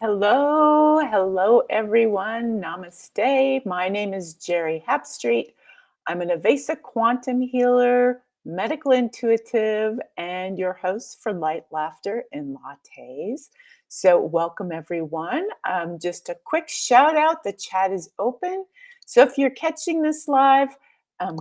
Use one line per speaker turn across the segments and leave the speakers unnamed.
Hello everyone. Namaste. My name is Geri Habstritt. I'm an Avesa quantum healer, medical intuitive, and your host for Light, Laughter, and Lattes. So, welcome everyone. Just a quick shout out the chat is open. So, if you're catching this live,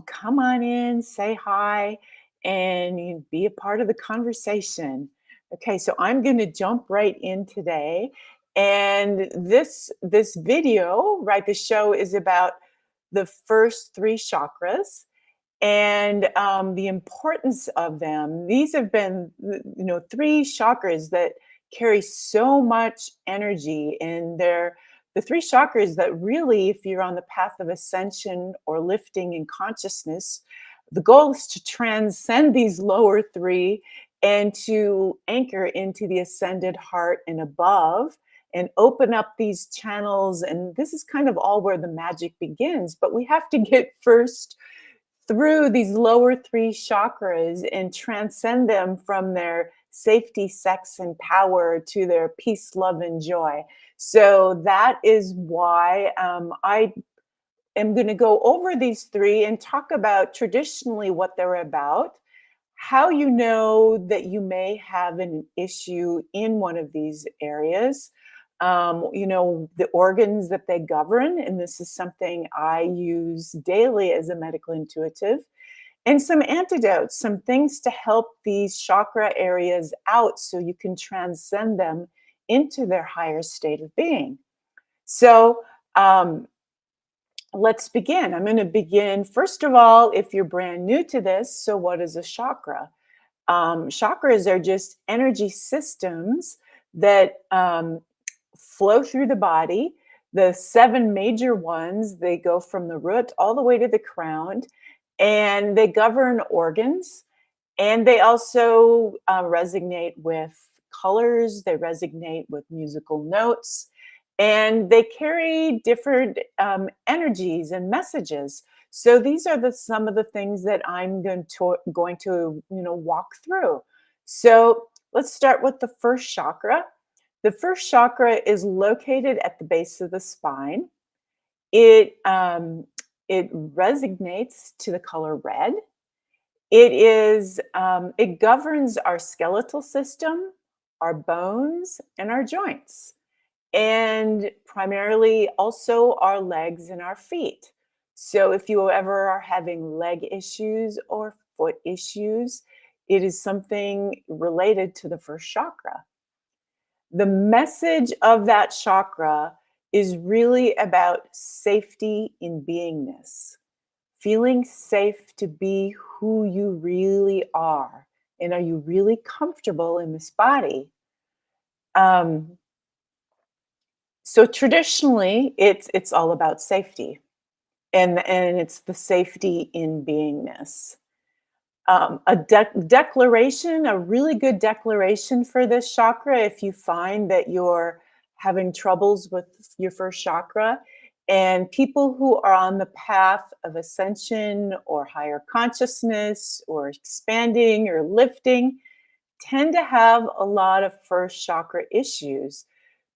come on in, say hi, and be a part of the conversation. Okay, so I'm going to jump right in today, and this video, right, the show is about the first three chakras and the importance of them. These have been, three chakras that carry so much energy, and they're the three chakras that really, if you're on the path of ascension or lifting in consciousness, the goal is to transcend these lower three and to anchor into the ascended heart and above and open up these channels. And this is kind of all where the magic begins. But we have to get first through these lower three chakras and transcend them from their safety, sex, and power to their peace, love, and joy. So that is why I am going to go over these three and talk about traditionally what they're about, how you know that you may have an issue in one of these areas, the organs that they govern. And this is something I use daily as a medical intuitive, and some antidotes, some things to help these chakra areas out so you can transcend them into their higher state of being. So, let's begin. I'm going to begin, first of all, if you're brand new to this. So, what is a chakra? Chakras are just energy systems that flow through the body. The seven major ones, they go from the root all the way to the crown, and they govern organs. And they also resonate with colors, they resonate with musical notes, and they carry different energies and messages. So these are some of the things that I'm going to walk through. So let's start with the first chakra. The first chakra is located at the base of the spine. It resonates to the color red. It governs our skeletal system, our bones, and our joints, and primarily also our legs and our feet. So if you ever are having leg issues or foot issues, it is something related to the first chakra. The message of that chakra is really about safety in beingness, feeling safe to be who you really are. And are you really comfortable in this body? Um, so traditionally, it's all about safety, and it's the safety in beingness. Declaration, a really good declaration for this chakra, if you find that you're having troubles with your first chakra, and people who are on the path of ascension or higher consciousness or expanding or lifting tend to have a lot of first chakra issues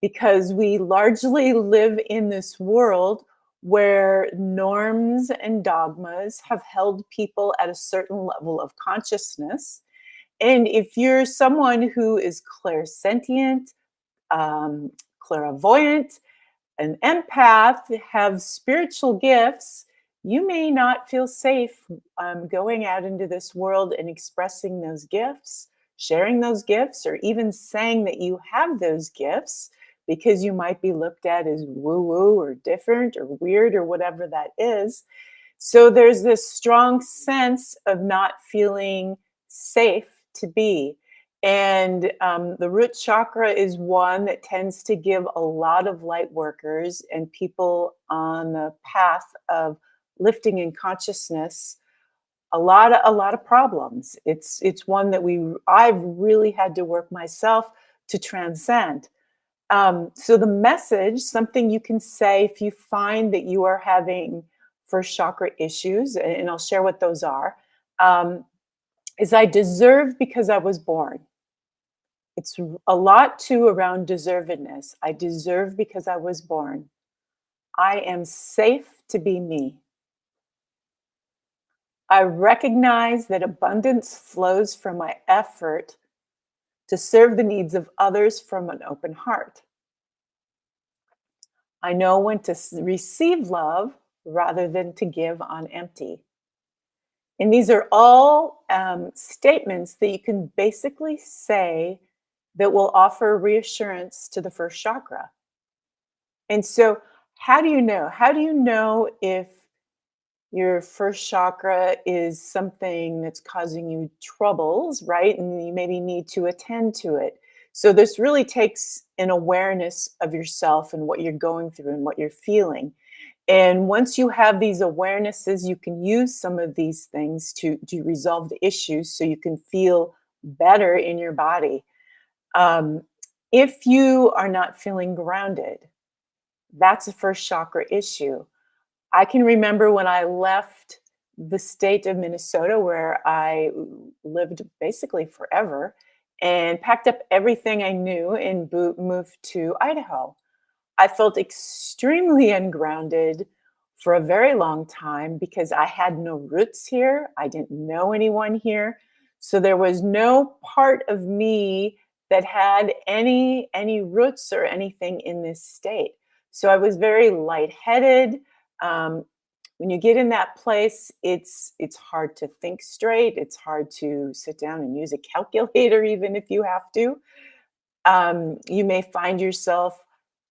because we largely live in this world where norms and dogmas have held people at a certain level of consciousness. And if you're someone who is clairsentient, um, clairvoyant, an empath, have spiritual gifts, you may not feel safe going out into this world and expressing those gifts, sharing those gifts, or even saying that you have those gifts because you might be looked at as woo woo or different or weird or whatever that is. So there's this strong sense of not feeling safe to be. And the root chakra is one that tends to give a lot of light workers and people on the path of lifting in consciousness a lot of problems. It's one that I've really had to work myself to transcend. So the message, something you can say if you find that you are having first chakra issues, and I'll share what those are, is I deserve because I was born. A lot too around deservedness. I deserve because I was born. I am safe to be me. I recognize that abundance flows from my effort to serve the needs of others from an open heart. I know when to receive love rather than to give on empty. And these are all statements that you can basically say that will offer reassurance to the first chakra. And so, how do you know? How do you know if your first chakra is something that's causing you troubles, right? And you maybe need to attend to it. So, this really takes an awareness of yourself and what you're going through and what you're feeling. And once you have these awarenesses, you can use some of these things to resolve the issues so you can feel better in your body. Um, if you are not feeling grounded, that's a first chakra issue. I can remember when I left the state of Minnesota, where I lived basically forever, and packed up everything I knew and moved to Idaho. I felt extremely ungrounded for a very long time because I had no roots here. I didn't know anyone here. So there was no part of me that had any roots or anything in this state. So I was very lightheaded. Um, when you get in that place, it's hard to think straight. It's hard to sit down and use a calculator, even if you have to. You may find yourself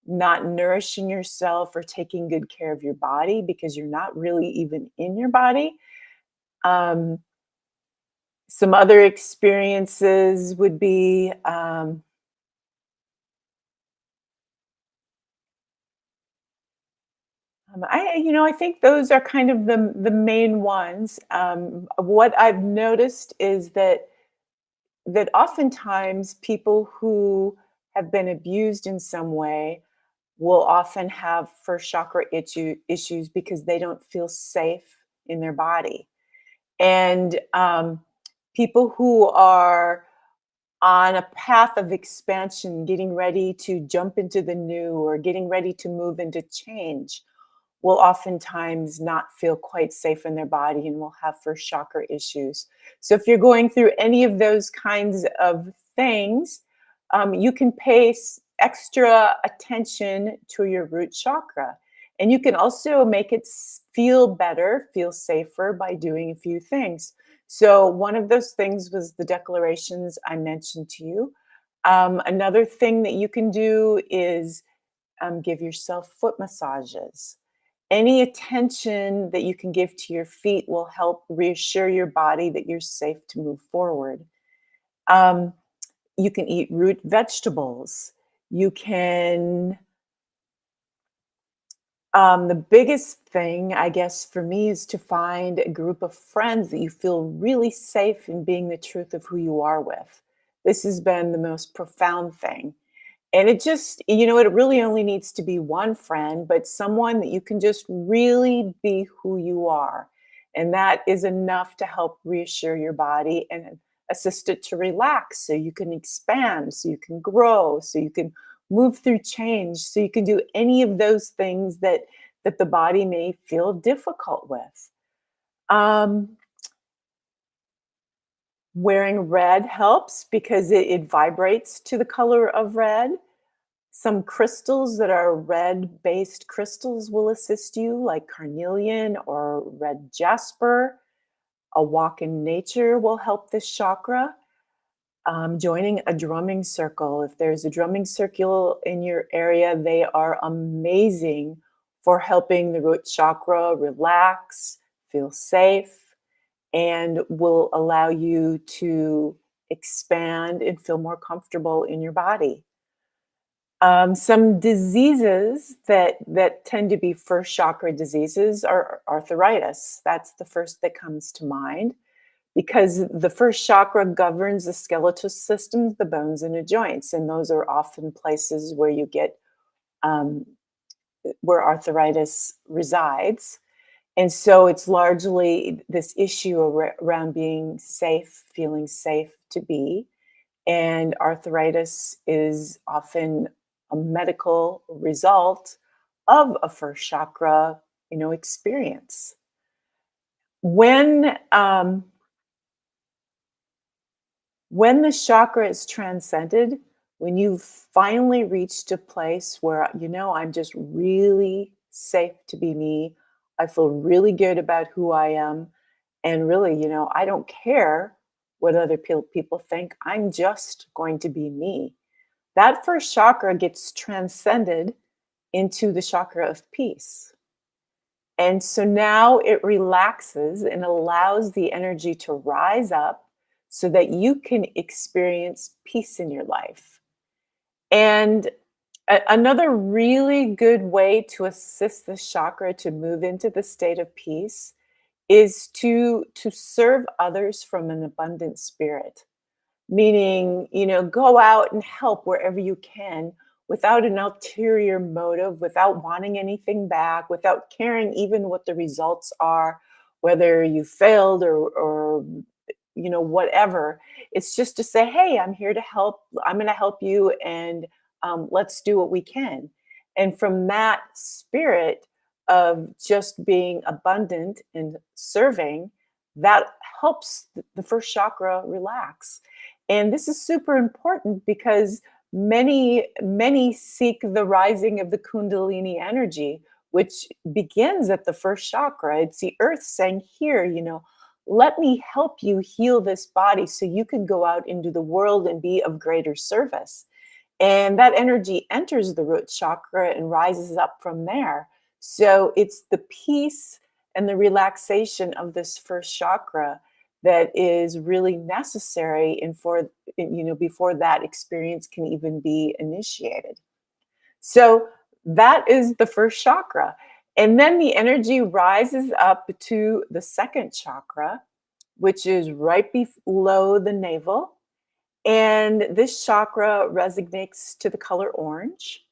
not nourishing yourself or taking good care of your body because you're not really even in your body. Um, some other experiences would be I think those are kind of the main ones. What I've noticed is that oftentimes people who have been abused in some way will often have first chakra issues because they don't feel safe in their body. And people who are on a path of expansion, getting ready to jump into the new or getting ready to move into change, will oftentimes not feel quite safe in their body and will have first chakra issues. So if you're going through any of those kinds of things, you can pay extra attention to your root chakra. And you can also make it feel better, feel safer by doing a few things. So one of those things was the declarations I mentioned to you. Another thing that you can do is give yourself foot massages. Any attention that you can give to your feet will help reassure your body that you're safe to move forward. Um, you can eat root vegetables. You can, the biggest thing, I guess, for me is to find a group of friends that you feel really safe in being the truth of who you are with. This has been the most profound thing. And it just, it really only needs to be one friend, but someone that you can just really be who you are. And that is enough to help reassure your body and assist it to relax so you can expand, so you can grow, so you can move through change, so you can do any of those things that the body may feel difficult with. Um, Wearing red helps because it vibrates to the color of red. Some crystals that are red-based crystals will assist you, like carnelian or red jasper. A walk in nature will help this chakra. Joining a drumming circle. If there's a drumming circle in your area, they are amazing for helping the root chakra relax, feel safe, and will allow you to expand and feel more comfortable in your body. Some diseases that tend to be first chakra diseases are arthritis. That's the first that comes to mind because the first chakra governs the skeletal systems, the bones, and the joints, and those are often places where you get um, where arthritis resides. And so it's largely this issue around being safe, feeling safe to be. And arthritis is often a medical result of a first chakra, experience. When when the chakra is transcended, when you've finally reached a place where, I'm just really safe to be me, I feel really good about who I am. And really, I don't care what other people think. I'm just going to be me. That first chakra gets transcended into the chakra of peace. And so now it relaxes and allows the energy to rise up so that you can experience peace in your life. And another really good way to assist the chakra to move into the state of peace is to serve others from an abundant spirit. Meaning, go out and help wherever you can without an ulterior motive, without wanting anything back, without caring even what the results are, whether you failed or whatever. It's just to say, hey, I'm here to help. I'm going to help you, and let's do what we can. And from that spirit of just being abundant and serving, that helps the first chakra relax. And this is super important because many seek the rising of the Kundalini energy, which begins at the first chakra. It's the earth saying, here, let me help you heal this body so you can go out into the world and be of greater service. And that energy enters the root chakra and rises up from there. So it's the peace and the relaxation of this first chakra that is really necessary and before that experience can even be initiated. So that is the first chakra. And then the energy rises up to the second chakra, which is right below the navel. And this chakra resonates to the color orange.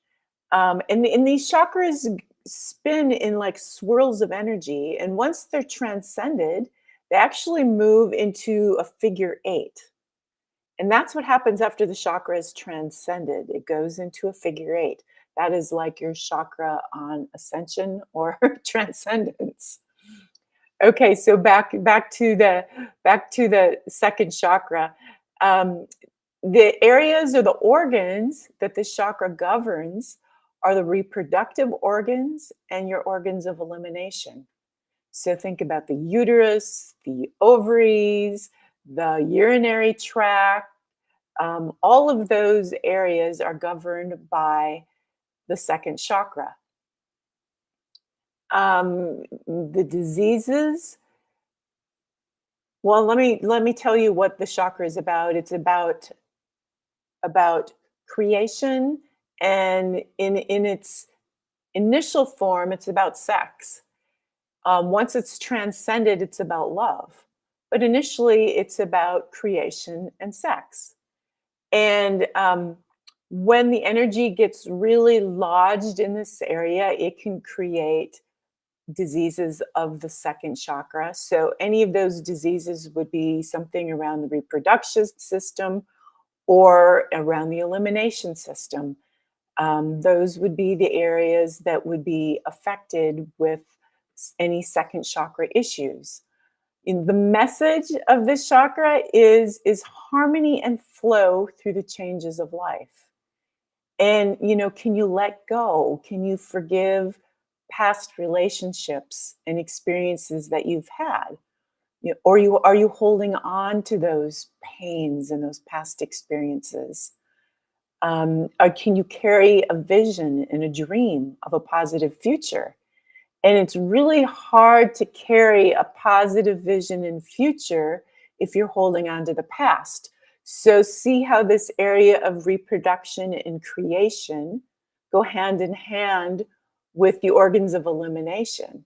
And these chakras spin in like swirls of energy. And once they're transcended, they actually move into a figure eight. And that's what happens after the chakra is transcended. It goes into a figure eight. That is like your chakra on ascension or transcendence. Okay, so back to the second chakra. Um, the areas or the organs that this chakra governs are the reproductive organs and your organs of elimination. So think about the uterus, the ovaries, the urinary tract. All of those areas are governed by the second chakra. The diseases. Well, let me tell you what the chakra is about. It's about creation, and in its initial form, it's about sex. Once it's transcended, it's about love. But initially, it's about creation and sex. And when the energy gets really lodged in this area, it can create diseases of the second chakra. So, any of those diseases would be something around the reproduction system or around the elimination system. Those would be the areas that would be affected with any second chakra issues. The message of this chakra is harmony and flow through the changes of life. And can you let go? Can you forgive past relationships and experiences that you've had? Or are you holding on to those pains and those past experiences? Or can you carry a vision and a dream of a positive future? And it's really hard to carry a positive vision and future if you're holding on to the past. So see how this area of reproduction and creation go hand in hand with the organs of elimination.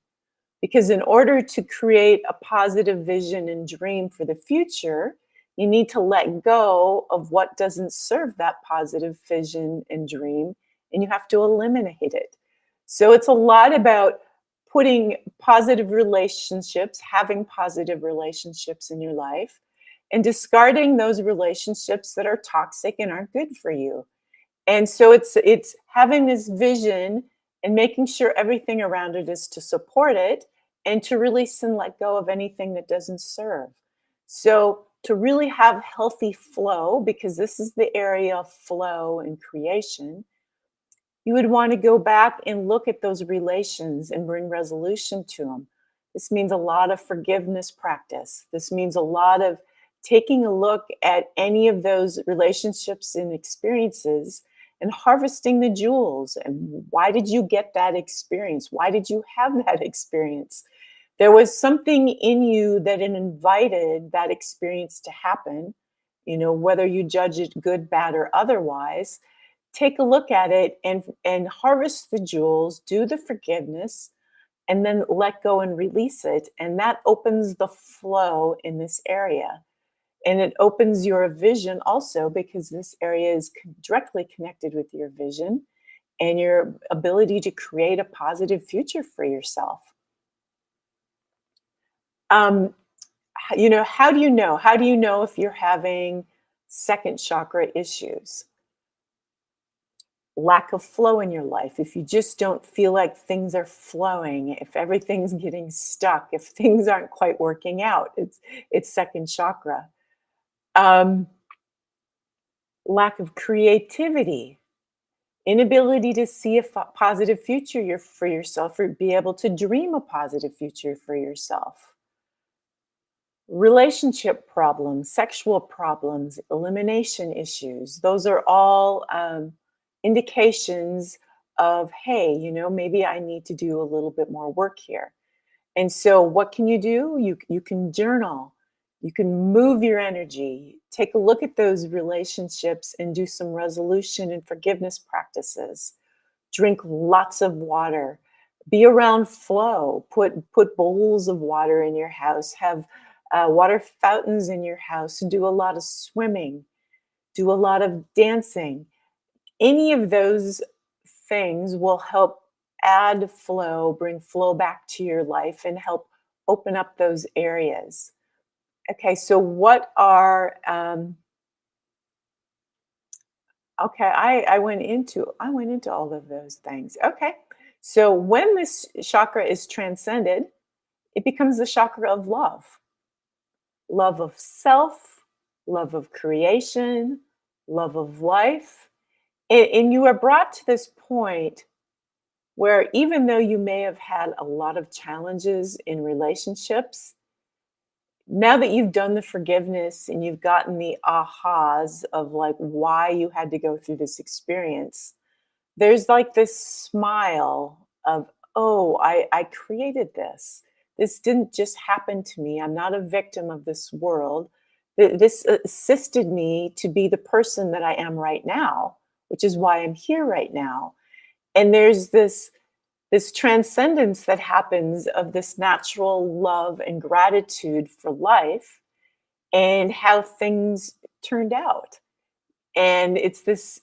Because in order to create a positive vision and dream for the future, you need to let go of what doesn't serve that positive vision and dream, and you have to eliminate it. So it's a lot about putting positive relationships, having positive relationships in your life, and discarding those relationships that are toxic and aren't good for you. And so it's having this vision and making sure everything around it is to support it and to release and let go of anything that doesn't serve. So to really have healthy flow, because this is the area of flow and creation, you would want to go back and look at those relations and bring resolution to them. This means a lot of forgiveness practice. This means a lot of taking a look at any of those relationships and experiences and harvesting the jewels. And why did you get that experience? Why did you have that experience? There was something in you that invited that experience to happen, whether you judge it good, bad, or otherwise. Take a look at it and harvest the jewels, do the forgiveness, and then let go and release it. And that opens the flow in this area. And it opens your vision also, because this area is directly connected with your vision and your ability to create a positive future for yourself. Um, how do you know? How do you know if you're having second chakra issues? Lack of flow in your life, if you just don't feel like things are flowing, if everything's getting stuck, if things aren't quite working out, it's second chakra. Um, Lack of creativity, inability to see a positive future for yourself, or be able to dream a positive future for yourself. Relationship problems, sexual problems, elimination issues, those are all indications of, hey, maybe I need to do a little bit more work here. And so what can you do? You can journal. You can move your energy. Take a look at those relationships and do some resolution and forgiveness practices. Drink lots of water. Be around flow. Put bowls of water in your house. Have water fountains in your house. Do a lot of swimming. Do a lot of dancing. Any of those things will help add flow, bring flow back to your life, and help open up those areas. Okay, so what are okay, I went into all of those things. Okay. So when this chakra is transcended, it becomes the chakra of love. Love of self, love of creation, love of life. And you are brought to this point where, even though you may have had a lot of challenges in relationships, now that you've done the forgiveness and you've gotten the ahas of like why you had to go through this experience, there's like this smile of, oh, I created this. This didn't just happen to me. I'm not a victim of this world. This assisted me to be the person that I am right now, which is why I'm here right now. And there's this transcendence that happens of this natural love and gratitude for life and how things turned out. And it's this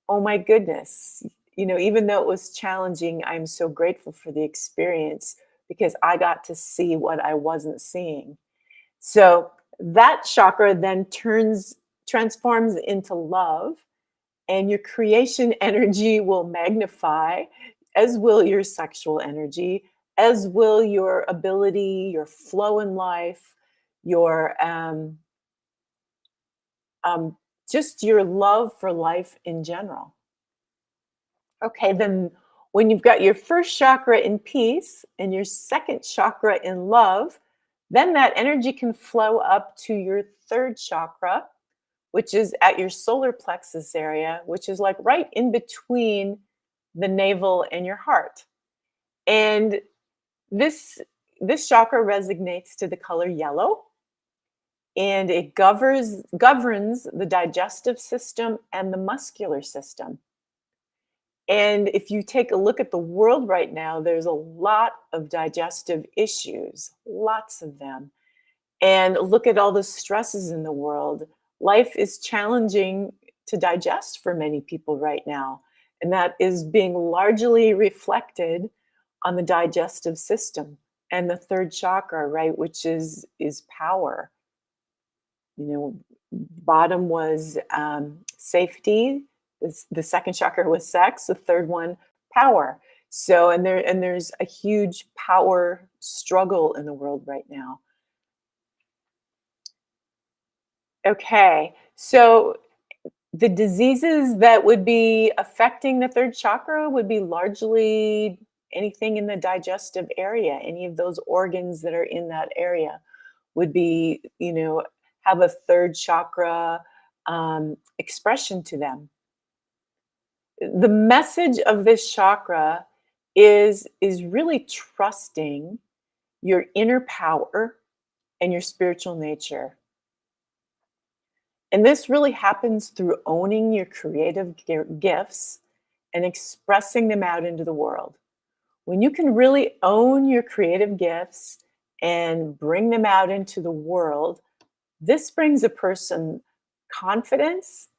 oh my goodness, even though it was challenging, I'm so grateful for the experience because I got to see what I wasn't seeing. So that chakra then transforms into love, and your creation energy will magnify, as will your sexual energy, as will your ability, your flow in life, your um, just your love for life in general. Okay, then when you've got your first chakra in peace and your second chakra in love, then that energy can flow up to your third chakra, which is at your solar plexus area, which is like right in between the navel and your heart. And this this chakra resonates to the color yellow, and it governs the digestive system and the muscular system. And if you take a look at the world right now, there's a lot of digestive issues, lots of them. And look at all the stresses in the world. Life is challenging to digest for many people right now. And that is being largely reflected on the digestive system and the third chakra, right, which is power. You know, bottom was safety. The second chakra was sex. The third one, power. So, there's a huge power struggle in the world right now. Okay, so the diseases that would be affecting the third chakra would be largely anything in the digestive area. Any of those organs that are in that area would be, have a third chakra expression to them. The message of this chakra is really trusting your inner power and your spiritual nature. And this really happens through owning your creative gifts and expressing them out into the world. When you can really own your creative gifts and bring them out into the world, this brings a person confidence,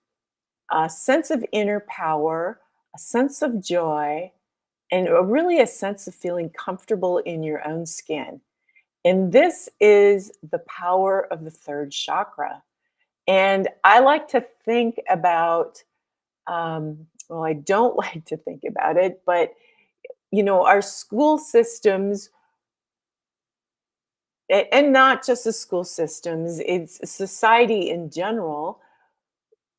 a sense of inner power, a sense of joy, and really a sense of feeling comfortable in your own skin. And this is the power of the third chakra. And I like to think about, well, I don't like to think about it, but our school systems, and not just the school systems, it's society in general,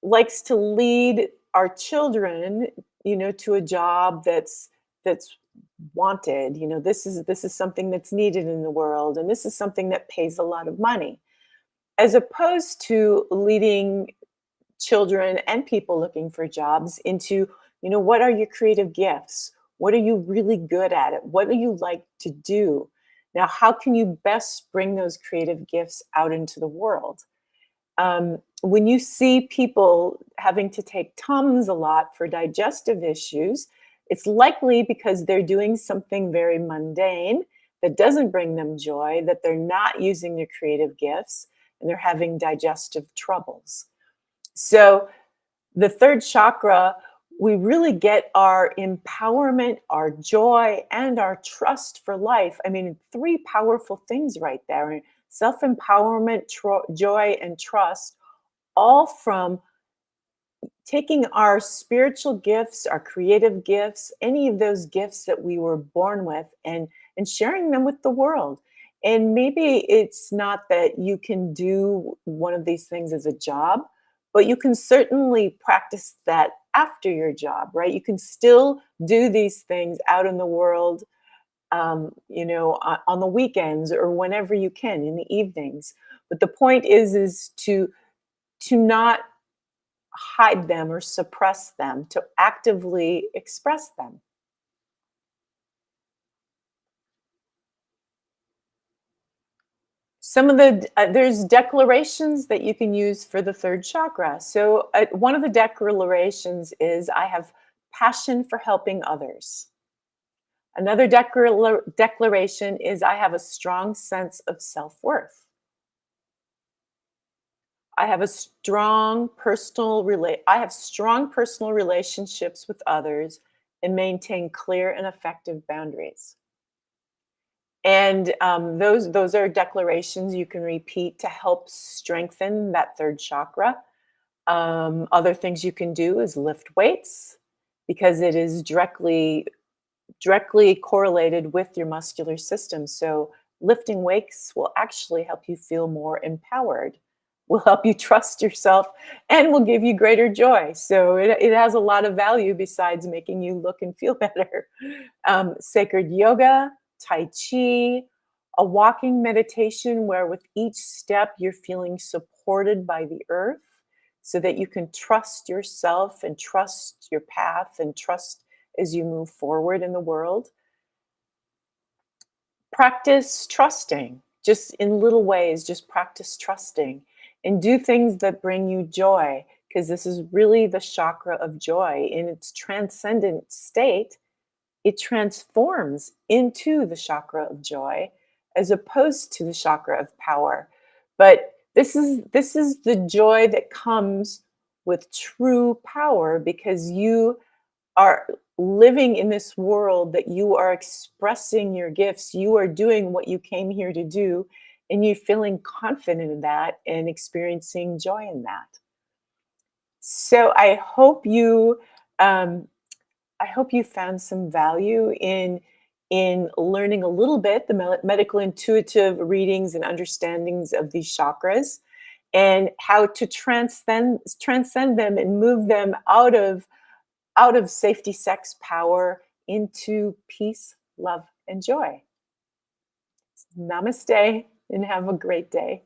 likes to lead our children, to a job that's wanted. This is something that's needed in the world, and this is something that pays a lot of money, as opposed to leading children and people looking for jobs into, what are your creative gifts? What are you really good at it? What do you like to do? Now, how can you best bring those creative gifts out into the world? When you see people having to take Tums a lot for digestive issues, it's likely because they're doing something very mundane that doesn't bring them joy, that they're not using their creative gifts, and they're having digestive troubles. So, the third chakra, we really get our empowerment, our joy, and our trust for life. I mean, three powerful things right there: self empowerment, joy, and trust, all from taking our spiritual gifts, our creative gifts, any of those gifts that we were born with, and sharing them with the world. And maybe it's not that you can do one of these things as a job, but you can certainly practice that after your job, right? You can still do these things out in the world, on the weekends or whenever you can in the evenings. But the point is to not hide them or suppress them, to actively express them. Some of there's declarations that you can use for the third chakra. So one of the declarations is, I have passion for helping others. Another declaration is, I have a strong sense of self-worth. I have strong personal relationships with others and maintain clear and effective boundaries. And those are declarations you can repeat to help strengthen that third chakra. Other things you can do is lift weights, because it is directly correlated with your muscular system. So lifting weights will actually help you feel more empowered, will help you trust yourself, and will give you greater joy. So it has a lot of value besides making you look and feel better. Sacred yoga, Tai Chi, a walking meditation where with each step you're feeling supported by the earth so that you can trust yourself and trust your path and trust as you move forward in the world. Practice trusting, just in little ways, just practice trusting and do things that bring you joy, because this is really the chakra of joy. In its transcendent state, it transforms into the chakra of joy as opposed to the chakra of power. But this is the joy that comes with true power, because you are living in this world, that you are expressing your gifts, you are doing what you came here to do, and you feeling confident in that and experiencing joy in that. So um, I hope you found some value in learning a little bit the medical intuitive readings and understandings of these chakras, and how to transcend them and move them out of safety, sex, power into peace, love, and joy. Namaste, and have a great day.